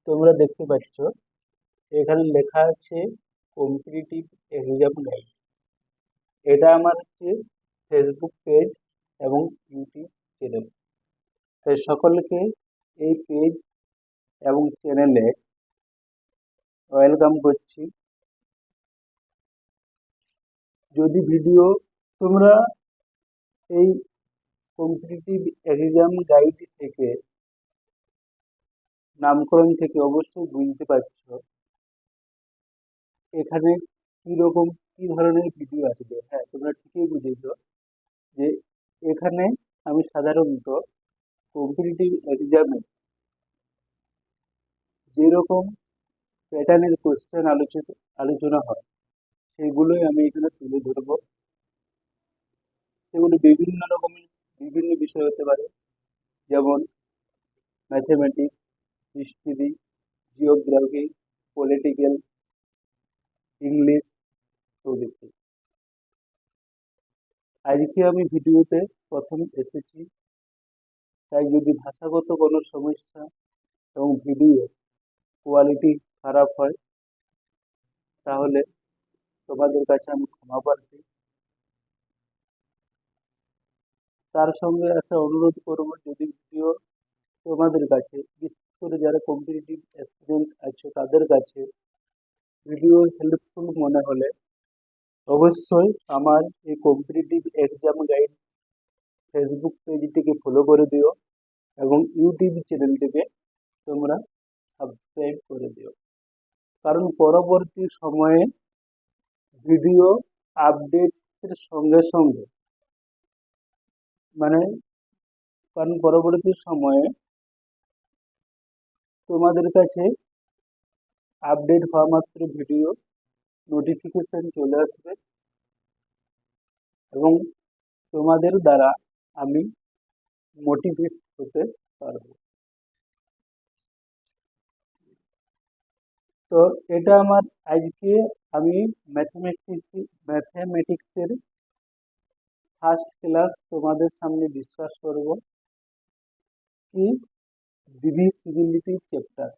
তোমরা দেখতে পাচ্ছ এখানে লেখা আছে কম্পিটিটিভ এক্সাম গাইড। এটা আমার হচ্ছে ফেসবুক পেজ এবং ইউটিউব চ্যানেল। তাই সকলকে এই পেজ এবং চ্যানেলে ওয়েলকাম করছি। যদি ভিডিও তোমরা এই কম্পিটিটিভ এক্সাম গাইড থেকে নামকরণ থেকে অবশ্যই বুঝতে পারছো এখানে কি ধরনের ভিডিও আসবে। হ্যাঁ, তোমরা ঠিকই বুঝেছো যে এখানে আমি সাধারণত কম্পিটিটিভ এক্সামে যেরকম প্যাটার্নের কোশ্চেন আলোচনা হয় সেগুলোই আমি এখানে তুলে ধরবো। সেগুলো বিভিন্ন রকমের বিভিন্ন বিষয় হতে পারে, যেমন mathematics, history, geography, political, English প্রভৃতি। আজকে আমি ভিডিওতে প্রথম এসেছি, তাই যদি ভাষাগত কোনো সমস্যা এবং ভিডিও কোয়ালিটি খারাপ হয় তাহলে তোমাদের কাছে আমি ক্ষমা প্রার্থী। তার সঙ্গে একটা অনুরোধ করব, যদি ভিডিও তোমাদের কাছে, বিশেষ করে যারা কম্পিটিটিভ স্টুডেন্ট আছো তাদের কাছে ভিডিও হেল্পফুল মনে হলে অবশ্যই আমার এই কম্পিটিটিভ এক্সাম গাইড ফেসবুক পেজটিকে ফলো করে দিও এবং ইউটিউব চ্যানেলটিকে তোমরা সাবস্ক্রাইব করে দিও। কারণ পরবর্তী সময়ে ভিডিও আপডেটের সঙ্গে সঙ্গে মানে কারণ পরবর্তী সময়ে তোমাদের কাছে আপডেট হওয়া মাত্র ভিডিও নোটিফিকেশন চলে আসবে এবং তোমাদের দ্বারা আমি মোটিভেট হতে পারবো। তো এটা আমার আজকে আমি ম্যাথমেটিক্সের ফার্স্ট ক্লাস তোমাদের সামনে ডিসকাস করব, কি ডিভিসিবিলিটি চ্যাপ্টার।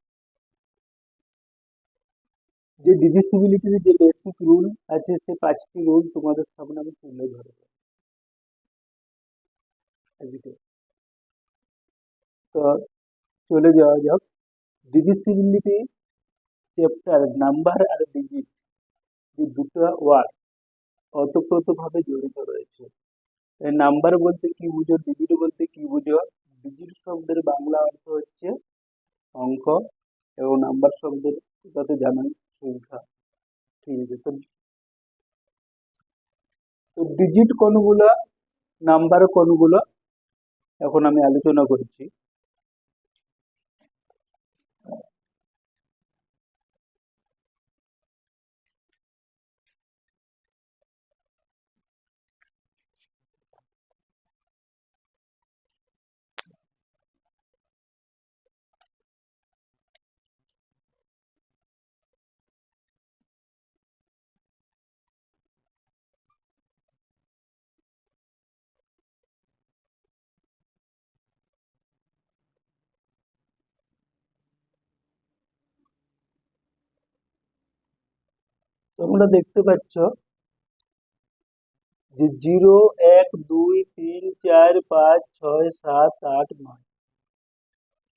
যে ডিভিসিবিলিটির যে বেসিক রুল আছে সে 5টি রুল তোমাদের সামনে আমি তুলে ধরবো আজকে। তো চলে যাওয়া যাক। ডিভিসিবিলিটি চ্যাপ্টার নাম্বার আর ডিজিট, যে দুটো ওয়ার্ড ওতপ্রোতভাবে জড়িত রয়েছে। নাম্বার বলতে কি বুঝো, ডিজিট বলতে কি বুঝো? ডিজিট শব্দের বাংলা অর্থ হচ্ছে অঙ্ক এবং নাম্বার শব্দের কথা জানাই সংখ্যা। ঠিক আছে, তো ডিজিট কোনগুলো, নাম্বার কোনগুলো, এখন আমি আলোচনা করছি। তোমরা দেখতে পাচ্ছ যে 0, 1, 2, 3, 4, 5, 6, 7, 8, 9,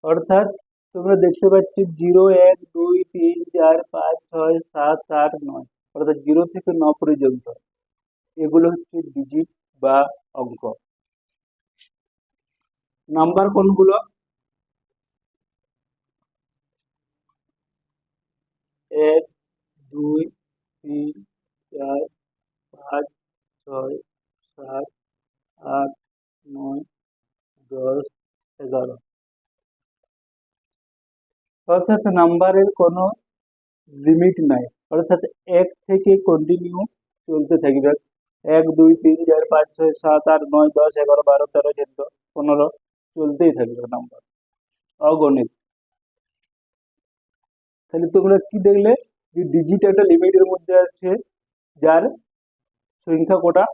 অর্থাৎ তোমরা দেখতে পাচ্ছ 0, 1, 2, 3, 4, 5, 6, 7, 8, 9, অর্থাৎ 0 থেকে 9 পর্যন্ত এগুলো হচ্ছে ডিজিট বা অঙ্ক। নাম্বার কোনগুলো? 1, 2, 3, 4, 5, 6, 7, 8, 9, 10, 11। অর্থাৎ নাম্বারের কোনো লিমিট নাই, অর্থাৎ 1 থেকে কন্টিনিউ চলতে থাকবে। 1, 2, 3, 4, 5, 6, 7, 8, 9, 10, 11, 12, 13, 14, 15 চলতেই থাকবে নাম্বার, অগণিত। তাহলে তোমরা কি দেখলে যে ডিজিট একটা লিমিটের মধ্যে আছে, যার সংখ্যা কটা?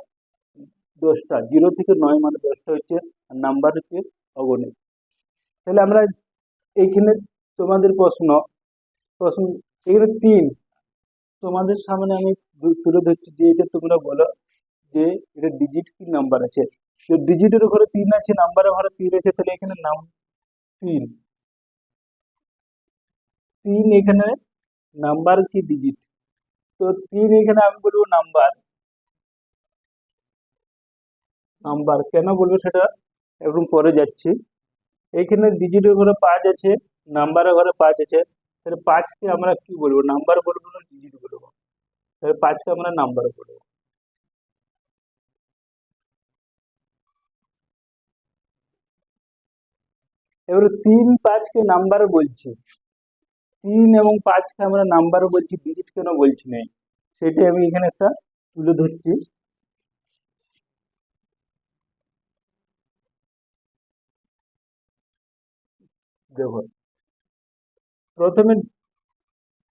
10টা। 0 থেকে 9 মানে 10টা হচ্ছে, আর নাম্বার হচ্ছে অগণিত। তাহলে আমরা এইখানে তোমাদের প্রশ্ন প্রশ্ন এখানে 3, তোমাদের সামনে আমি তুলে ধরছি যে এটা তোমরা বলো যে এটা ডিজিট কি নাম্বার আছে। তো ডিজিটের ঘরে 3 আছে, নাম্বারের ঘরে 3 আছে, তাহলে এখানে নাম 3, 3 এখানে নাম্বার কি ডিজিট। তো 3 এখানে আমি বলবো নাম্বার। নাম্বার কেন বলবো সেটা একটু পরে যাচ্ছি। এখানে ডিজিটের ঘরে 5 আছে, নাম্বারের ঘরে 5 আছে, তাহলে 5কে আমরা কি বলবো, নাম্বার বলবো না ডিজিট বলবো? তাহলে 5কে আমরা নাম্বার বলবো। এবারে 3 5কে নাম্বার বলছি, 3 এবং 5কে আমরা নাম্বার বলছি, ডিজিট কেন বলছি না, সেটাই আমি এখানে একটা তুলে ধরছি। দেখো, প্রথমে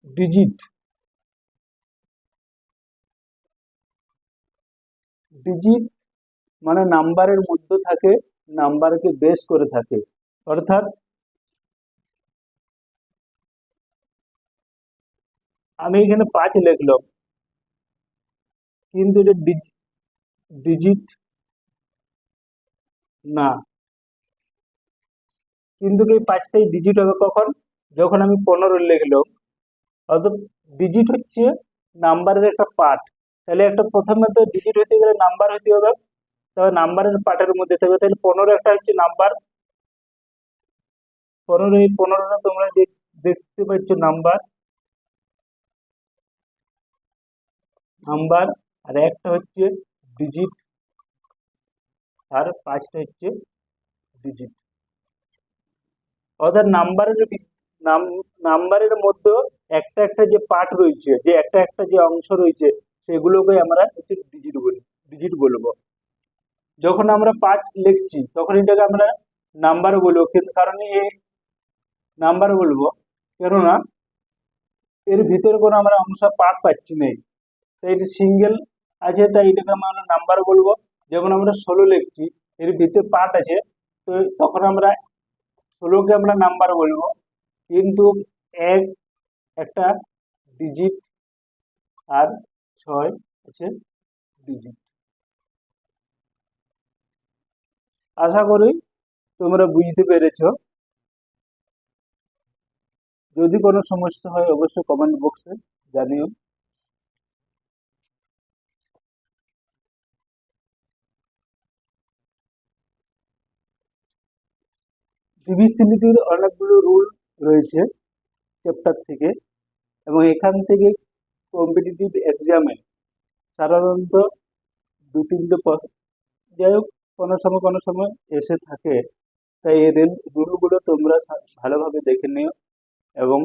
ডিজিট, ডিজিট মানে নাম্বারের মধ্যে থাকে, নাম্বারকে বেস করে থাকে। অর্থাৎ আমি এখানে 5 লিখলাম, কিন্তু এটা ডিজিট না, কিন্তু এই 5টাই ডিজিট হবে কখন, যখন আমি 15 লিখলাম। অর্থাৎ ডিজিট হচ্ছে নাম্বারের একটা পার্ট। তাহলে একটা প্রথমে তো ডিজিট হতে গেলে নাম্বার হতে হবে, তবে নাম্বারের পার্টের মধ্যে থাকবে। তাহলে 15 একটা হচ্ছে নাম্বার, 15 এই 15টা তোমরা দেখতে পাচ্ছ নাম্বার, নাম্বার, আর একটা হচ্ছে ডিজিট, আর 5টা হচ্ছে ডিজিট। অর্থাৎ নাম্বারের মধ্যে একটা একটা যে পার্ট রয়েছে, যে একটা একটা যে অংশ রয়েছে, সেগুলোকে আমরা হচ্ছে ডিজিট বলবো। যখন আমরা 5 লিখছি তখন এটাকে আমরা নাম্বার বলবো, কিন্তু কারণ এই নাম্বার বলবো কেননা এর ভিতরে কোনো আমরা অংশ পার্ট পাচ্ছি না, তাই এটা সিঙ্গেল আছে, তাই এটাকে আমরা নাম্বার বলবো। যেমন আমরা 16 লিখছি, এর ভিতরে পার্ট আছে, তো তখন আমরা 16কে আমরা নাম্বার বলবো, কিন্তু এক একটা ডিজিট আর 6 আছে ডিজিট। আশা করি তোমরা বুঝতে পেরেছো। যদি কোনো সমস্যা হয় অবশ্যই কমেন্ট বক্সে জানিও। ডিভিসিবিলিটির অনেকগুলো রুল রয়েছে চ্যাপ্টার থেকে, এবং এখান থেকে কম্পিটিটিভ এক্সামে সাধারণত 2-3টে যাই হোক কোনো সময় এসে থাকে। তাই এই রুলগুলো তোমরা ভালোভাবে দেখে নিও, এবং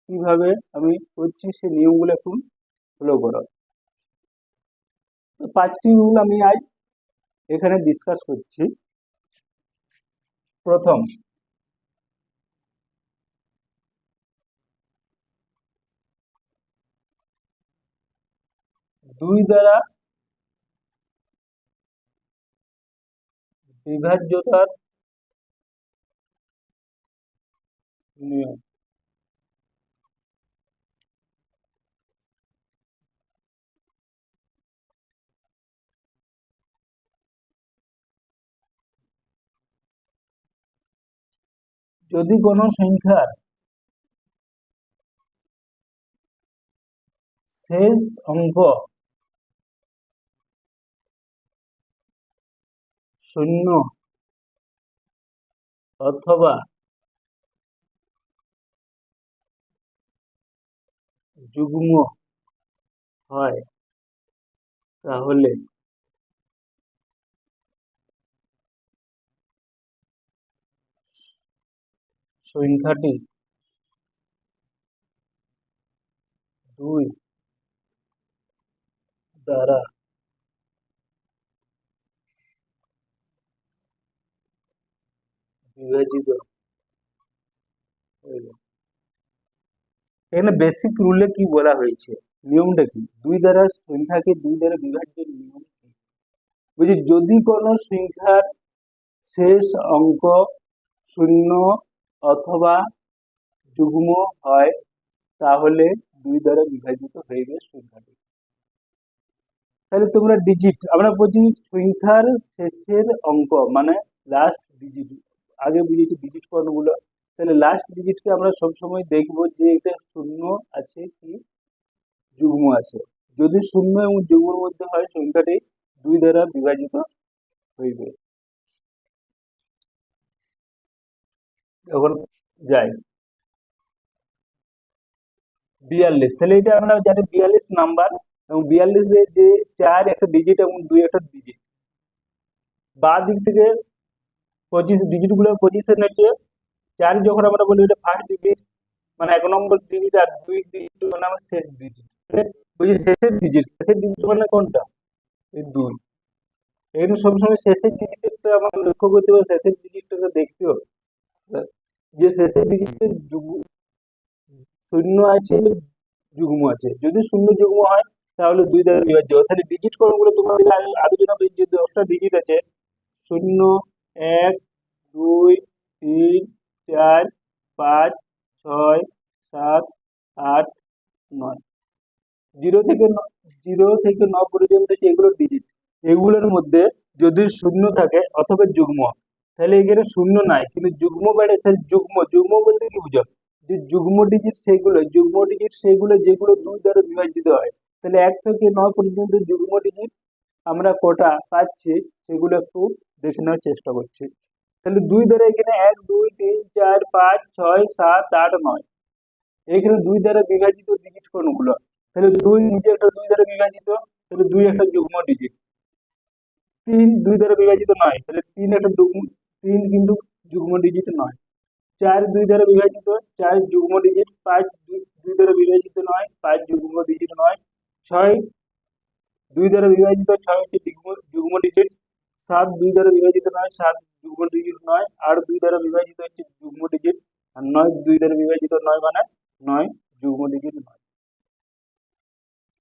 কিভাবে আমি করছি সেই নিয়মগুলো এখন ফলো করো। তো 5টি রুল আমি আজ এখানে ডিসকাস করছি। প্রথম, দুই দ্বারা বিভাজ্যতার নিয়ম। যদি কোনো সংখ্যার শেষ অঙ্ক শূন্য অথবা যুগ্ম হয়, তাহলে সংখ্যাটি 2 দ্বারা বিভাজিত হইবে। এখানে বেসিক রুলে কি বলা হয়েছে, নিয়মটা কি, সংখ্যাকে 2 দ্বারা বিভাজ্যের নিয়ম কি? বলছি যদি কোনো সংখ্যার শেষ অঙ্ক শূন্য অথবা যুগ্ম হয় তাহলে 2 দ্বারা বিভাজিত হইবে সংখ্যাটি। তাহলে তোমরা ডিজিট, আমরা বলছি সংখ্যার শেষের অঙ্ক মানে লাস্ট ডিজিট, আগে বুঝেছি ডিজিট কোনগুলো, তাহলে লাস্ট ডিজিটকে আমরা সবসময় দেখবো যে এটা শূন্য আছে কি যুগ্ম আছে। যদি শূন্য এবং যুগ্মের মধ্যে হয় সংখ্যাটি 2 দ্বারা বিভাজিত হইবে। এখন যাই 42, তাহলে এটা আমরা জানি 42 নাম্বার, এবং 42 এর যে 4 একটা ডিজিট এবং 2 একটা ডিজিট, বা দিক থেকে 25 ডিজিট গুলো পজিশন হচ্ছে 4 যখন আমরা বলি এটা ফার্স্ট ডিজিট মানে 1 নম্বর ডিজিট, আর 2 ডিজিট মানে আমার শেষ ডিজিট। বুঝি শেষের ডিজিট মানে কোনটা? এই 2। এখানে সবসময় শেষের ডিজিটটা আমরা লক্ষ্য করতে হবে, শেষের ডিজিটটা দেখতে হবে যে শেষের ডিজিটে শূন্য আছে যুগ্ম আছে। যদি শূন্য যুগ্ম হয় তাহলে 2 দ্বারা বিভাজ্য। তাহলে ডিজিট কোডগুলো তোমাদের আলোচনা করি যে 10টা ডিজিট আছে, 0, 1, 2, 3, 4, 5, 6, 7, 8, 9। জিরো থেকে 9 পর্যন্ত যেগুলো ডিজিট, এগুলোর মধ্যে যদি শূন্য থাকে অথবা যুগ্ম, তাহলে এখানে শূন্য নাই কিন্তু যুগ্ম বাড়ে, তাহলে যুগ্ম যুগ্ম বলতে কি বুঝো? যে যুগ্ম ডিজিট সেগুলো যেগুলো 2 দ্বারা বিভাজিত হয়। তাহলে 1 থেকে 9 পর্যন্ত যুগ্ম ডিজিট আমরা কটা পাচ্ছি সেগুলো একটু দেখে নেওয়ার চেষ্টা করছি। তাহলে 2 দ্বারা এখানে 1, 2, 3, 4, 5, 6, 7, 8, 9, এখানে 2 দ্বারা বিভাজিত ডিজিট কোনগুলো? তাহলে 2 নিজে একটা 2 দ্বারা বিভাজিত, তাহলে 2 একটা যুগ্ম ডিজিট। 3 2 দ্বারা বিভাজিত নয়, তাহলে 3 একটা যুগ্ম, 3 কিন্তু যুগ্ম ডিজিট নয়। 4 2 দ্বারা বিভাজিত, 4 যুগ্ম ডিজিট। 5 2 দ্বারা বিভাজিত নয়, 5 যুগ্ম ডিজিট নয়। 6 2 দ্বারা বিভাজিত, 6 হচ্ছে যুগ্ম ডিজিট। 7 2 দ্বারা বিভাজিত নয়, 7 যুগ্ম ডিজিট নয়। 8 2 দ্বারা বিভাজিত হচ্ছে যুগ্ম ডিজিট। আর 9 2 দ্বারা বিভাজিত নয় মানে 9 যুগ্ম ডিজিট নয়।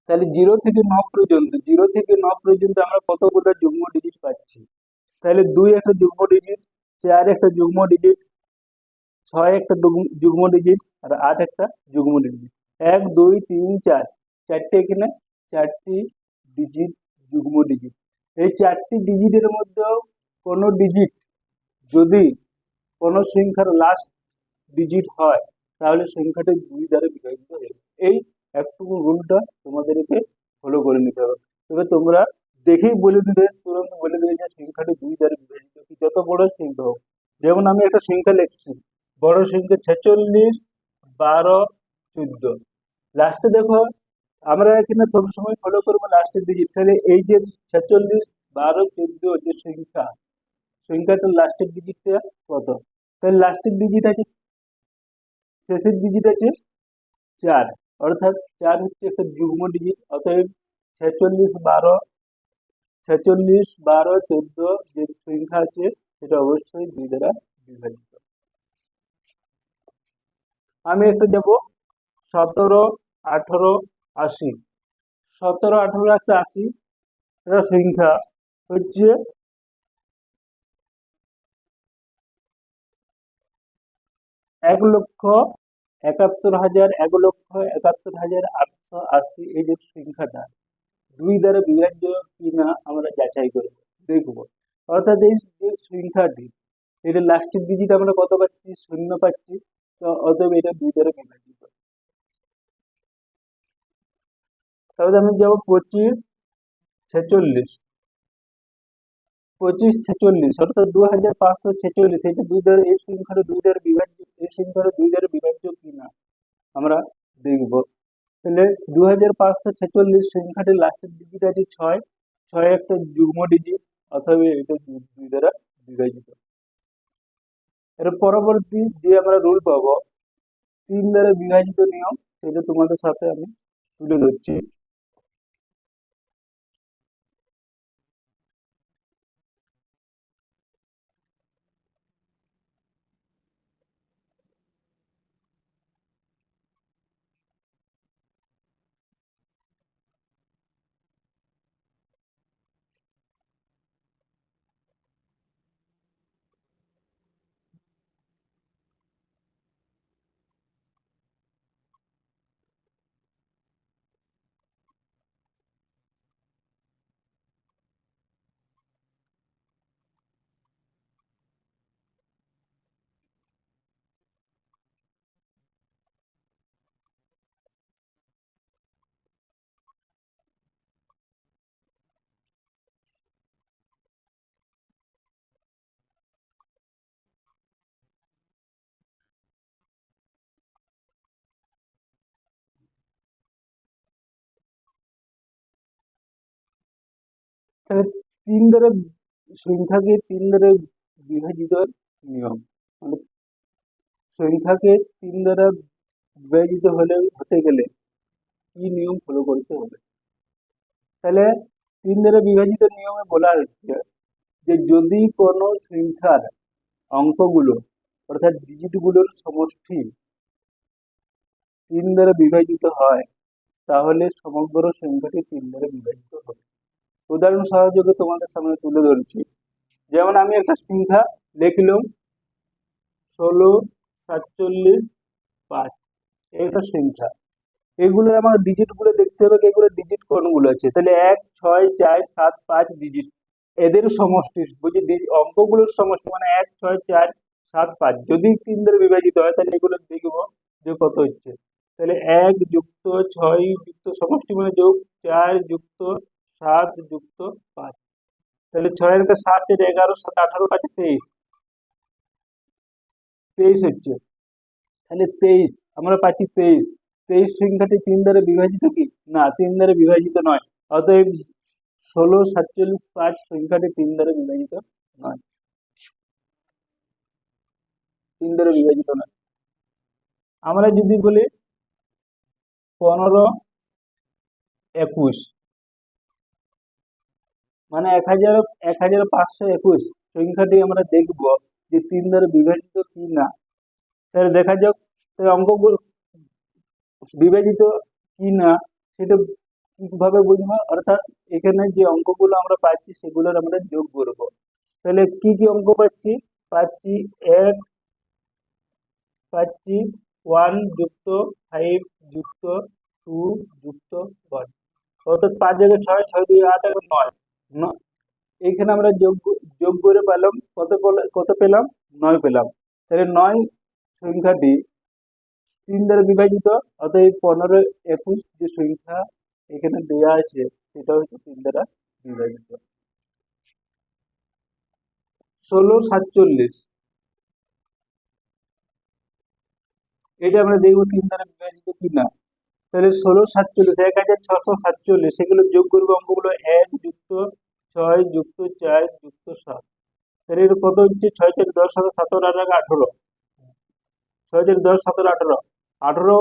তাহলে 0 থেকে 9 পর্যন্ত আমরা কতগুলো যুগ্ম ডিজিট পাচ্ছি? তাহলে 2 একটা যুগ্ম ডিজিট, 4 একটা যুগ্ম ডিজিট, 6 একটা যুগ্ম ডিজিট, আর 8 একটা যুগ্ম ডিজিট। 1 2 3 4, চারটে এখানে, 4টি ডিজিট যুগ্ম ডিজিট। এই 4টি ডিজিটের মধ্যেও কোনো ডিজিট যদি কোনো সংখ্যার লাস্ট ডিজিট হয় তাহলে সংখ্যাটি 2 দ্বারা বিভাজিত হবে। এই একটুকু রুলটা তোমাদেরকে ফলো করে নিতে হবে। তবে তোমরা দেখেই বলে দিবে, তুরন্ত বলে দিবে যে সংখ্যাটি 2 দ্বারা বিভাজিত, কি যত বড় সংখ্যা হোক। যেমন আমি একটা সংখ্যা লিখছি, বড় সংখ্যা 46, 12, 14, লাস্টে দেখো আমরা এখানে সবসময় ফলো করবো লাস্টের ডিজিট। তাহলে এই যে 46, 12, 14 যে সংখ্যাটার লাস্টের ডিজিটটা কত? তাহলে লাস্টের ডিজিট আছে, শেষের ডিজিট আছে 4, অর্থাৎ 4 হচ্ছে একটা যুগ্ম ডিজিট। অতএব 46, 12, 14 যে সংখ্যা আছে সেটা অবশ্যই 2 দ্বারা বিভাজিত। আমি একটা দেব 17, 18, 80। 17, 18, একটা 80 এটা সংখ্যা হচ্ছে 1,71,000, 1,71,880। এই যে সংখ্যাটা 2 দ্বারা বিভাজ্য কিনা আমরা যাচাই করব, দেখব। অর্থাৎ এই যে সংখ্যাটি, এটা লাস্টের ডিজিট আমরা কত পাচ্ছি? 0 পাচ্ছি। তো অতএব এটা 2 দ্বারা বিভাজিত। তাহলে আমি যাবো 25, 46। 25, 46 অর্থাৎ 2,546। এটা 2 দ্বারা, এই সংখ্যাটা 2 দ্বারা বিভাজ্য, এই সংখ্যাটা 2 দ্বারা বিভাজ্য কিনা আমরা দেখব। তাহলে 2,546 সংখ্যাটির লাস্টের ডিজিট আছে 6, 6 একটা যুগ্ম ডিজিট, অথবা এটা 2 দ্বারা বিভাজিত। এর পরবর্তী যে আমরা রুল পাবো 3 দ্বারা বিভাজিত নিয়ম, সেটা তোমাদের সাথে আমি তুলে ধরছি। তাহলে তিন দ্বারা সংখ্যাকে তিন দ্বারা বিভাজিত নিয়ম, মানে সংখ্যাকে তিন দ্বারা বিভাজিত হতে গেলে কি নিয়ম ফলো করতে হবে। তাহলে তিন দ্বারা বিভাজিত নিয়মে বলা হচ্ছে যে যদি কোনো সংখ্যার অঙ্কগুলো অর্থাৎ ডিজিটগুলোর সমষ্টি তিন দ্বারা বিভাজিত হয় তাহলে সমগ্র সংখ্যাটি তিন দ্বারা বিভাজিত হবে। উদাহরণ সহযোগে তোমাদের সামনে তুলে ধরছি। যেমন আমি একটা সংখ্যা লিখলাম 16, 47, 5, একটা সংখ্যা। এগুলো আমার ডিজিট গুলো দেখতে হবে, এগুলো ডিজিট কোনগুলো আছে। তাহলে 1, 6, 4, 7, 5 ডিজিট, এদের সমষ্টি বুঝি অঙ্কগুলোর সমষ্টি মানে 1, 6, 4, 7, 5 যদি তিন দ্বারা বিভাজিত হয় তাহলে এগুলো দেখবো যে কত হচ্ছে। তাহলে 1+6 সমষ্টি মানে যোগ 4+7+5, তাহলে 6 এর 11, 7, 18, 5, 23, 23 হচ্ছে। তাহলে 23 আমরা পাচ্ছি 23। 23 সংখ্যাটি তিন দ্বারা বিভাজিত কি না, তিন দ্বারা বিভাজিত নয়। অতএব 16, 47, 5 সংখ্যাটি তিন দ্বারা বিভাজিত নয়, তিন দ্বারা বিভাজিত নয়। আমরা যদি বলি 15, 21 মানে 1521 সংখ্যাটি আমরা দেখব যে তিন দ্বারা বিভাজিত কি না। তাহলে দেখা যাক অঙ্কগুলো বিভাজিত কি না সেটা কিভাবে বুঝবো, অর্থাৎ এখানে যে অঙ্কগুলো আমরা পাচ্ছি সেগুলোর আমরা যোগ করব। তাহলে কি কি অঙ্ক পাচ্ছি, পাচ্ছি 1, পাচ্ছি 1 যুক্ত 5 যুক্ত 2 যুক্ত 1, অর্থাৎ 5 জায়গায় 6, 6 2 8 এবং 9। এইখানে আমরা যোগ করে পেলাম কত পেলাম, 9 পেলাম। তাহলে 9 সংখ্যাটি তিন দ্বারা বিভাজিত, অতএব 15, 21 যে সংখ্যা এখানে দেওয়া আছে সেটা হচ্ছে তিন দ্বারা বিভাজিত। 16, 47 এটা আমরা দেখবো তিন দ্বারা বিভাজিত কিনা। তাহলে 16, 47, 1647 সেগুলো যোগ করবো অঙ্কগুলো 1 যুক্ত 6 যুক্ত 4 যুক্ত 7। তাহলে এটা কত হচ্ছে, 6 4 10 17 17 18, 6 4 10 17 18, 18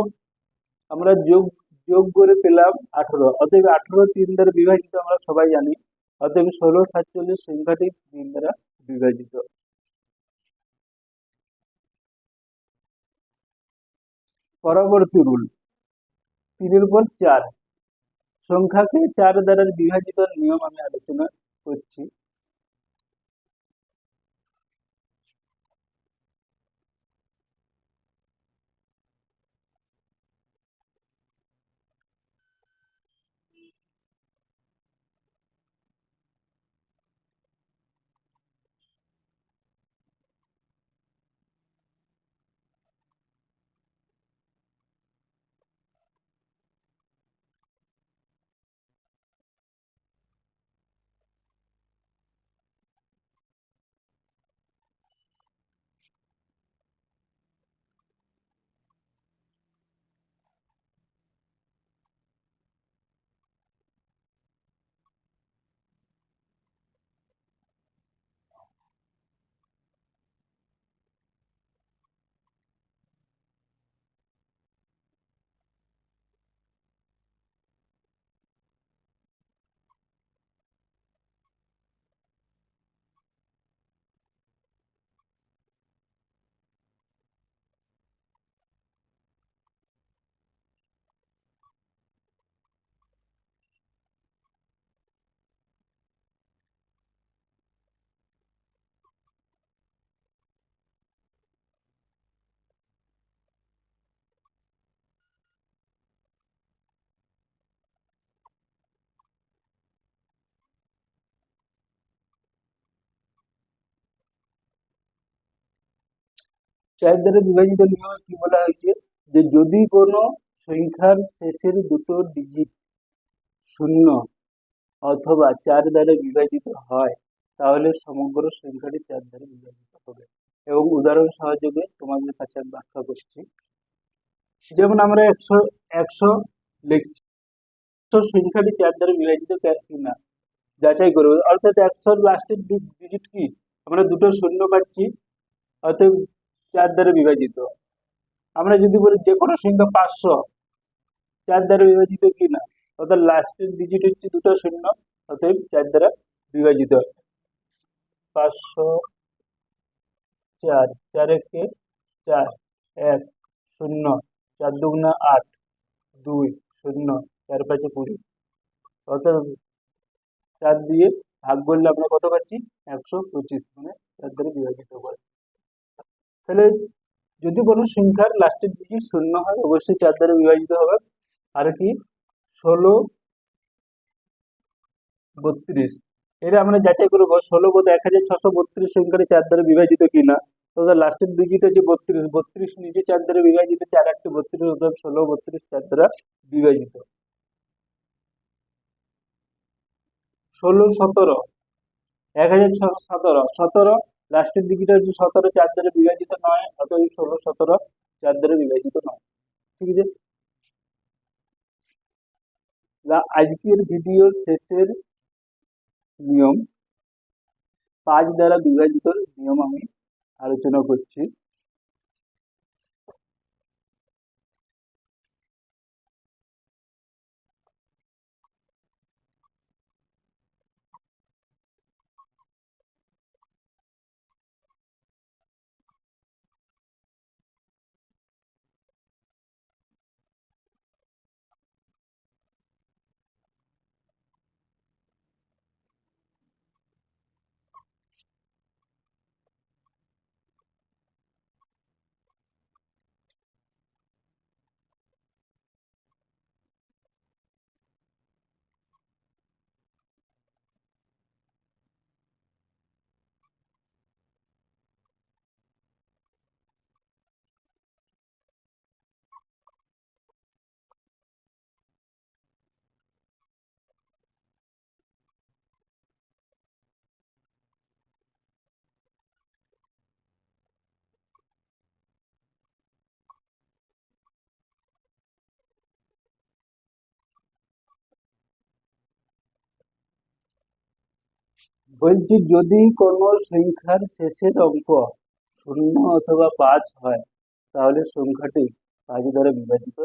আমরা যোগ যোগ করে পেলাম 18। অতএব 18 তিন দ্বারা বিভাজিত আমরা সবাই জানি। অতএব 16, 47 সংখ্যাটি তিন দ্বারা বিভাজিত। পরবর্তী রুল 3/4 সংখ্যাকে 4 দ্বারা বিভাজিত নিয়ম আমি আলোচনা করছি। চার দ্বারা বিভাজিত নিয়মে কি বলা হয়েছে, যে যদি কোনো সংখ্যার শেষের দুটো ডিজিট 0 অথবা 4 দ্বারা বিভাজিত হয় তাহলে সমগ্র সংখ্যাটি 4 দ্বারা বিভাজিত হবে। এবং উদাহরণ সহযোগে তোমাদের কাছে আমি ব্যাখ্যা করছি। যেমন আমরা 100 লিখছি, তো সংখ্যাটি 4 দ্বারা বিভাজিত কিনা। যাচাই করবো, অর্থাৎ 100 লাস্টের ডিজিট কি, আমরা দুটো শূন্য পাচ্ছি, অতএব 4 দ্বারা বিভাজিত। আমরা যদি বলি যে কোনো সংখ্যা 500 4 দ্বারা বিভাজিত কি না, অর্থাৎ লাস্টের ডিজিট হচ্ছে দুটো শূন্য, অতএব 4 দ্বারা বিভাজিত। 504, 4 একে 4, 1 শূন্য, 4 দুগুণা 8, 2 শূন্য, 4 পাঁচে 20, অর্থাৎ 4 দিয়ে ভাগ করলে আমরা কত পাচ্ছি, 125, মানে 4 দ্বারা বিভাজিত করে। তাহলে যদি কোনো সংখ্যার লাস্টের ডিজিট শূন্য হয় অবশ্যই 4 দ্বারা বিভাজিত হবে। আর কি 16, 32, এটা আমরা যাচাই করবো 16 বোধ 1632 সংখ্যাটি 4 দ্বারা বিভাজিত কিনা। তো লাস্টের ডিজিট হচ্ছে 32, 32 নিজে 4 দ্বারা বিভাজিত, 4 8 32, অর্থাৎ 16 32 4 দ্বারা বিভাজিত। 16 17, 1617, 17 লাস্টের ডিজিট হচ্ছে 17, 4 দ্বারা বিভাজিত নয়, অতএব 16 17 4 দ্বারা বিভাজিত নয়। ঠিক আছে, আজকের ভিডিওর শেষের নিয়ম 5 দ্বারা বিভাজিত নিয়ম আমি আলোচনা করছি। বলছি যদি কোনো সংখ্যার শেষের অঙ্ক 0 অথবা 5 হয় তাহলে সংখ্যাটি 5 দ্বারা বিভাজিত